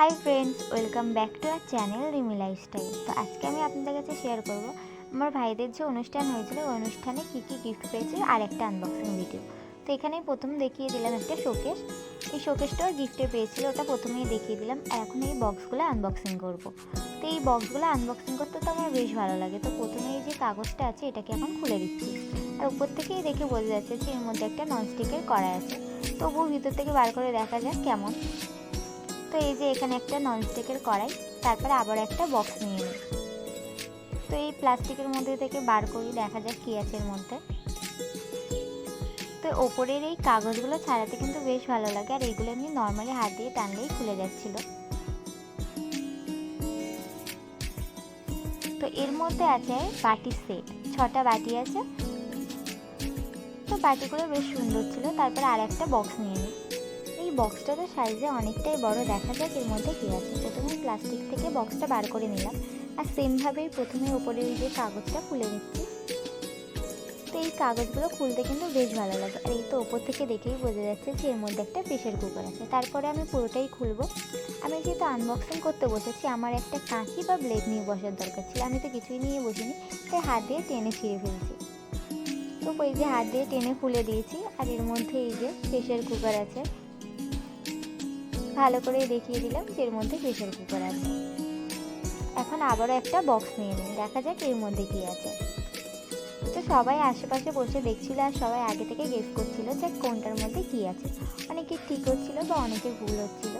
High friends, welcome back to our channel Rimi lifestyle. তো আজকে আমি আপনাদের কাছে শেয়ার করব আমার ভাইদের যে অনুষ্ঠান হয়েছিল ওই অনুষ্ঠানে কী কী গিফট পেয়েছিল আর একটা আনবক্সিং ভিডিও। তো এখানেই প্রথম দেখিয়ে দিলাম একটা শোকেস। এই শোকেসটাও গিফটে পেয়েছিল, ওটা প্রথমেই দেখিয়ে দিলাম। এখন এই বক্সগুলো আনবক্সিং করব। তো এই বক্সগুলো আনবক্সিং করতে তো আমার বেশ ভালো লাগে। তো প্রথমে এই যে কাগজটা আছে এটাকে এখন খুলে দিচ্ছি। আর উপর থেকেই দেখে বোঝা যাচ্ছে যে এর মধ্যে একটা ননস্টিকের কড়াই আছে। তবুও ভিতর থেকে বার করে দেখা যাক কেমন। তো এই যে এখানে একটা ননস্টিকের কড়াই, তারপরে আবার একটা বক্স নিয়ে নিই। তো এই প্লাস্টিকের মধ্যে থেকে বার করি, দেখা যাক কী আছে এর মধ্যে। তো ওপরের এই কাগজগুলো ছাড়াতে কিন্তু বেশ ভালো লাগে, আর এইগুলো এমনি নর্মালি হাত দিয়ে টানলেই খুলে যাচ্ছিল। তো এর মধ্যে আছে বাটির সেট, 6টা বাটি আছে। তো বাটিগুলো বেশ সুন্দর ছিল। তারপরে আর একটা বক্স নিয়ে নিই। এই বক্সটা তো সাইজে অনেকটাই বড়, দেখা যাক এর মধ্যে কী আছে। প্রথমে প্লাস্টিক থেকে বক্সটা বার করে নিলাম, আর সেমভাবেই প্রথমে ওপরে ওই যে কাগজটা খুলে নিচ্ছি। তো এই কাগজগুলো খুলতে কিন্তু বেশ ভালো লাগে, আর এই তো ওপর থেকে দেখেই বোঝা যাচ্ছে যে এর মধ্যে একটা প্রেশার কুকার আছে। তারপরে আমি পুরোটাই খুলবো। আমি যেহেতু আনবক্সিং করতে বসেছি, আমার একটা কাঁচি বা ব্লেড নিয়ে বসার দরকার ছিল। আমি তো কিছুই নিয়ে বসিনি, তাই হাত দিয়ে টেনে ছিঁড়ে ফেলছি। তো ওই যে হাত দিয়ে টেনে খুলে দিয়েছি, আর এর মধ্যে এই যে প্রেশার কুকার আছে। ভালো করে দেখিয়ে দিলাম যে এর মধ্যে প্রেশার কুকার আছে। এখন আবারও একটা বক্স নিয়ে নিই, দেখা যাক এর মধ্যে কী আছে। তো সবাই আশেপাশে বসে দেখছিল, আর সবাই আগে থেকে গেস করছিল যে কোনটার মধ্যে কী আছে। অনেকে ঠিক হচ্ছিল বা অনেকে ভুল হচ্ছিল।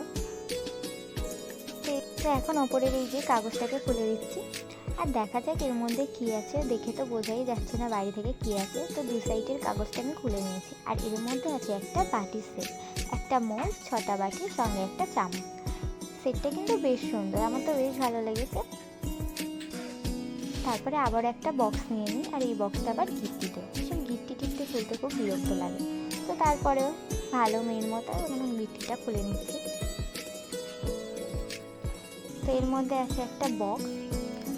তো এখন ওপরের এই যে কাগজটাকে খুলে দিচ্ছি, আর দেখা যাক এর মধ্যে কী আছে। দেখে তো বোঝাই যাচ্ছে না বাইরে থেকে কী আছে। তো দু সাইডের কাগজটা আমি খুলে নিয়েছি, আর এর মধ্যে আছে একটা বাটির সেট, একটা মোল্ড, 6টা বাটির সঙ্গে একটা চামচ। সেটটা কিন্তু বেশ সুন্দর, আমার তো বেশ ভালো লেগেছে। তারপরে আবার একটা বক্স নিয়ে নিই, আর এই বক্সটা আবার গিফটি দেয়। এসব গিফটি টিফটি খুলতে খুব বিরক্ত লাগে। তো তারপরেও ভালো মেয়ের মতো এখন গিফটিটা খুলে নিচ্ছি। তো এর মধ্যে আছে একটা বক্স,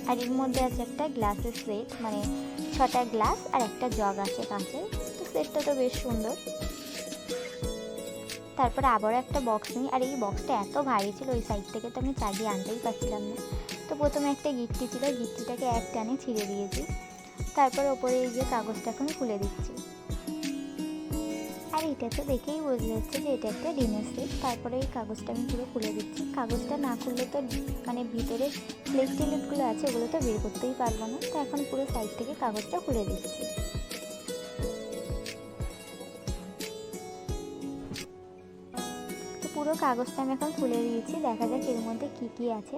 আর এর মধ্যে আছে একটা গ্লাসের সেট, মানে 6টা গ্লাস আর একটা জগ আছে কাঁচের। তো সেটটা তো বেশ সুন্দর। তারপরে আবারও একটা বক্স নিই, আর এই বক্সটা এত ভারী ছিল ওই সাইড থেকে তো আমি চাগিয়ে আনতেই পারছিলাম না। তো প্রথমে একটা গিফটি ছিল, গিফটিটাকে এক টানে ছিঁড়ে দিয়েছি। তারপরে ওপরে এই যে কাগজটা এখন খুলে দিচ্ছি, আর এটা তো দেখেই বোঝা যাচ্ছে যে এটা একটা ডিনার সেট। তারপরে এই কাগজটা আমি পুরো খুলে দিচ্ছি। কাগজটা না খুললে তো মানে ভিতরে প্লেট টেলেটগুলো আছে ওগুলো তো বের করতেই পারবো না। তো এখন পুরো সাইড থেকে কাগজটা খুলে দিচ্ছি। তো পুরো কাগজটা আমি এখন খুলে দিয়েছি, দেখা যাক এর মধ্যে কী কী আছে।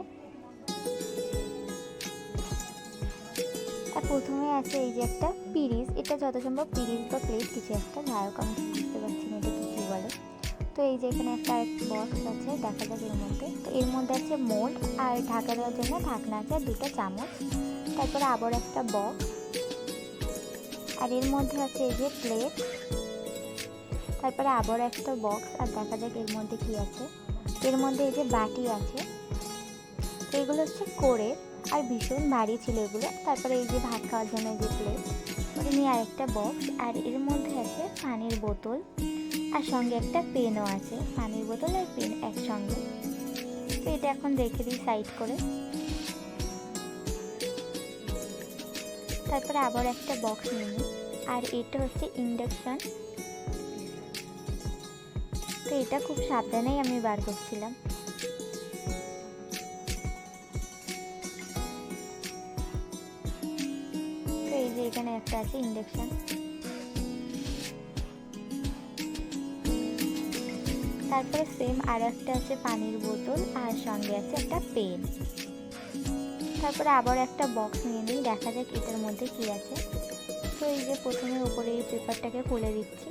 আর প্রথমে আছে এই যে একটা পিরিচ, এটা যত সম্ভব পিরিচ বা প্লেট কিছু একটা, যাই হোক আমি ঠিক বুঝতে পারছি না এটা কী বলে। তো এই যে এখানে একটা বক্স আছে, দেখা যাক এর মধ্যে। তো এর মধ্যে আছে মোল্ড, আর ঢাকা দেওয়ার জন্য ঢাকনা আছে, আর 2টা চামচ। তারপরে আবার একটা বক্স, আর এর মধ্যে আছে এই যে প্লেট। তারপরে আবার একটা বক্স, আর দেখা যাক এর মধ্যে কি আছে। এর মধ্যে এই যে বাটি আছে। তো এগুলো হচ্ছে করে, আর ভীষণ ভারী ছিল এগুলো। তারপরে এই যে ভাত খাওয়ার জন্য এই যে প্লেট, ওটা নিয়ে আরেকটা বক্স, আর এর মধ্যে আছে পানির বোতল, আর সঙ্গে একটা পেনও আছে। পানির বোতল আর পেন একসঙ্গে। তো এটা এখন রেখে দিই সাইড করে। তারপরে আবার একটা বক্স নিয়ে নিই, আর এটা হচ্ছে ইন্ডাকশান। তো এটা খুব সাবধানেই আমি বার করছিলাম। তো এই যে এখানে একটা আছে ইন্ডাকশান। তারপরে সেম আর একটা আছে পানির বোতল, আর সঙ্গে আছে একটা পেন। তারপরে আবার একটা বক্স নিয়ে নিই, দেখা যাক এটার মধ্যে কি আছে। তো এই যে প্রথমে উপরে এই পেপারটাকে খুলে দিচ্ছি,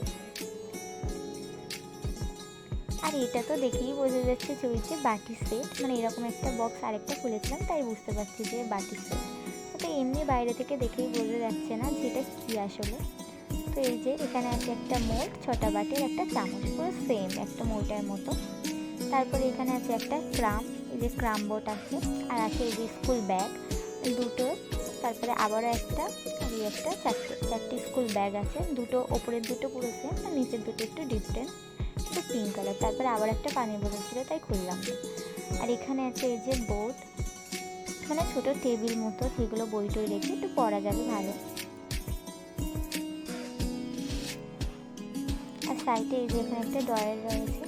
আর এটা তো দেখেই বোঝা যাচ্ছে যে ওই যে বাটির সেট, মানে এরকম একটা বক্স আরেকটা খুলেছিলাম তাই বুঝতে পারছি যে বাটির সেট। তো এমনি বাইরে থেকে দেখেই বোঝা যাচ্ছে না যে এটা কী আসলে। তো এই যে এখানে আছে একটা মোট, 6টা বাটির একটা চামচ, পুরো সেম একটা মোটার মতো। তারপরে এখানে আছে একটা ক্রাম, এই যে ক্রাম বোর্ড আছে, আর আছে এই যে স্কুল ব্যাগ 2টো। তারপরে আবারও একটা, আর এই একটা, চারটে স্কুল ব্যাগ আছে। দুটো ওপরের দুটো পুরো সেম, আর নিচের দুটো একটু ডিফারেন্ট, একটু পিঙ্ক কালার। তারপরে আবার একটা পানির বোতল ছিল তাই খুললাম না। আর এখানে আছে এই যে বোর্ড, মানে ছোট টেবিল মতো, যেগুলো বই টই রেখে একটু পড়া যাবে ভালো। আর সাইডে এই যে এখানে একটা ড্রয়ার রয়েছে,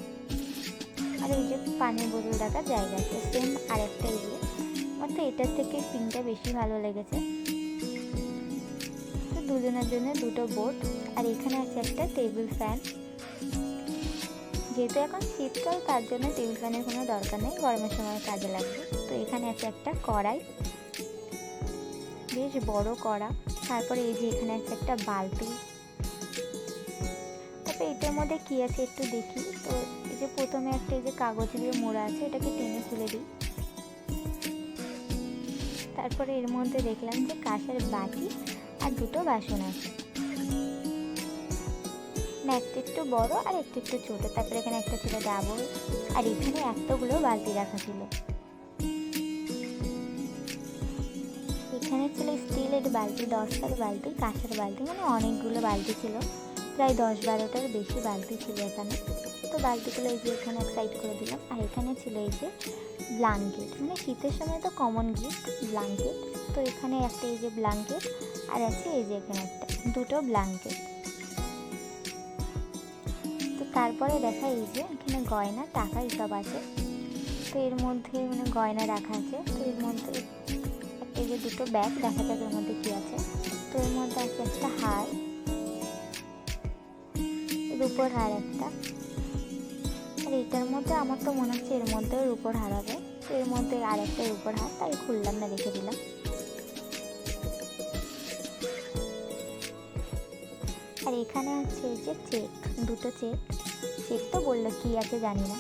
আর এই যে পানির বোতল রাখার জায়গা আছে সেম। আর একটা এই যে আমার তো এটার থেকে পিঙ্কটা বেশি ভালো লেগেছে। তো দুজনের জন্য দুটো বোর্ড। আর এখানে আছে একটা টেবিল ফ্যান, যেহেতু এখন শীতকাল তার জন্য টেবিল ফ্যানের কোনো দরকার নেই, গরমের সময় কাজে লাগবে। তো এখানে আছে একটা কড়াই, বেশ বড় কড়া। তারপরে এই যে এখানে আছে একটা বালতি। তারপরে এটার মধ্যে কি আছে একটু দেখি। তো এই যে প্রথমে একটা এই যে কাগজ দিয়ে মোড়া আছে, এটাকে টেনে খুলে দিই। তারপরে এর মধ্যে দেখলাম যে কাঁচের বাটি আর দুটো বাসন আছে, একটা একটু বড় আর একটু একটু ছোট। তারপরে এখানে একটা ছিল ডাবল, আর এখানে এতগুলো বালতি রাখা ছিল। এখানে ছিল স্টিলের বালতি, 10টার বালতি, কাঁচের বালতি, মানে অনেকগুলো বালতি ছিল, প্রায় 10-12টার বেশি বালতি ছিল এখানে। তো বালতিগুলো এই যে এখানে এক সাইড করে দিলাম। আর এখানে ছিল এই যে ব্ল্যাঙ্কেট, মানে শীতের সময় তো কমন গিফট ব্ল্যাঙ্কেট। তো এখানে একটা এই যে ব্ল্যাঙ্কেট, আর আছে এই যে এখানে একটা, দুটো ব্ল্যাঙ্কেট। তো তারপরে দেখা এই যে এখানে গয়না টাকা এসব আছে। তো এর মধ্যে মানে গয়না রাখা আছে। তো এর মধ্যে এই যে দুটো ব্যাগ, দেখা যাক এর মধ্যে কি আছে। তো এর মধ্যে আছে একটা হার, রূপোর হার একটা। আর এটার মধ্যে আমার তো মনে হচ্ছে এর মধ্যেও রূপোর হার হবে। তো এর মধ্যে আর একটা রূপোর হার, তাই খুললাম না, রেখে দিলাম। আর এখানে আছে এই যে চেক, দুটো চেক। চেক তো বললো কি আছে জানি না।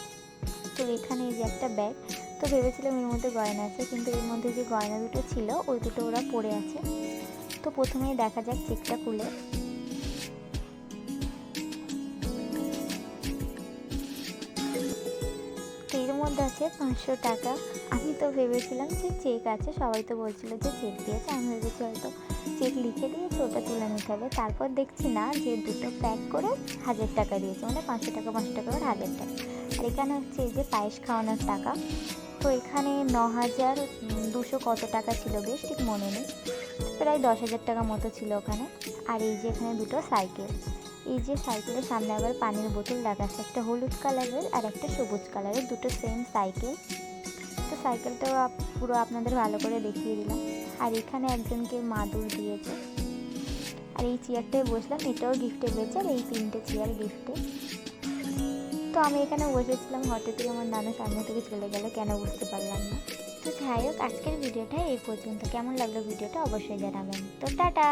তো এখানে এই যে একটা ব্যাগ। তো ভেবেছিলাম এর মধ্যে গয়না আছে, কিন্তু এর মধ্যে যে গয়না দুটো ছিল ওই দুটো ওরা পড়ে আছে। তো প্রথমেই দেখা যাক চেকটা খুলে। এর মধ্যে আছে 500 টাকা। আমি তো ভেবেছিলাম যে চেক আছে, সবাই তো বলছিল যে চেক দিয়েছে, আমি ভেবেছি হয়তো চেক লিখে দিয়েছে, ওটা তুলে নিতে হবে। তারপর দেখছি না, যে দুটো প্যাক করে 1000 টাকা দিয়েছে, মানে 500 টাকা 500 টাকা করে 1000 টাকা। আর এখানে হচ্ছে এই যে পায়েস খাওয়ানোর টাকা। তো এখানে 9200 কত টাকা ছিল বেশ ঠিক মনে নেই, প্রায় 10,000 টাকা মতো ছিল ওখানে। আর এই যে এখানে দুটো সাইকেল, এই যে সাইকেলের সামনে আবার পানির বোতল রাখা আছে, একটা হলুদ কালারের আর একটা সবুজ কালারের, দুটো সেম সাইকেল। তো সাইকেলটাও পুরো আপনাদের ভালো করে দেখিয়ে দিলাম। আর এখানে একজনকে মাদুর দিয়েছে। আর এই চেয়ারটায় বসলাম, এটাও গিফটে পেয়েছে। আর এই 3টে চেয়ার গিফটে। তো আমি এখানে বসেছিলাম, হঠাৎই আমার নানু সামনে থেকে চলে গেল, কেন বুঝতে পারলাম না। তো যাই হোক, আজকের ভিডিওটা এই পর্যন্ত। কেমন লাগলো ভিডিওটা অবশ্যই জানাবেন। তো টাটা।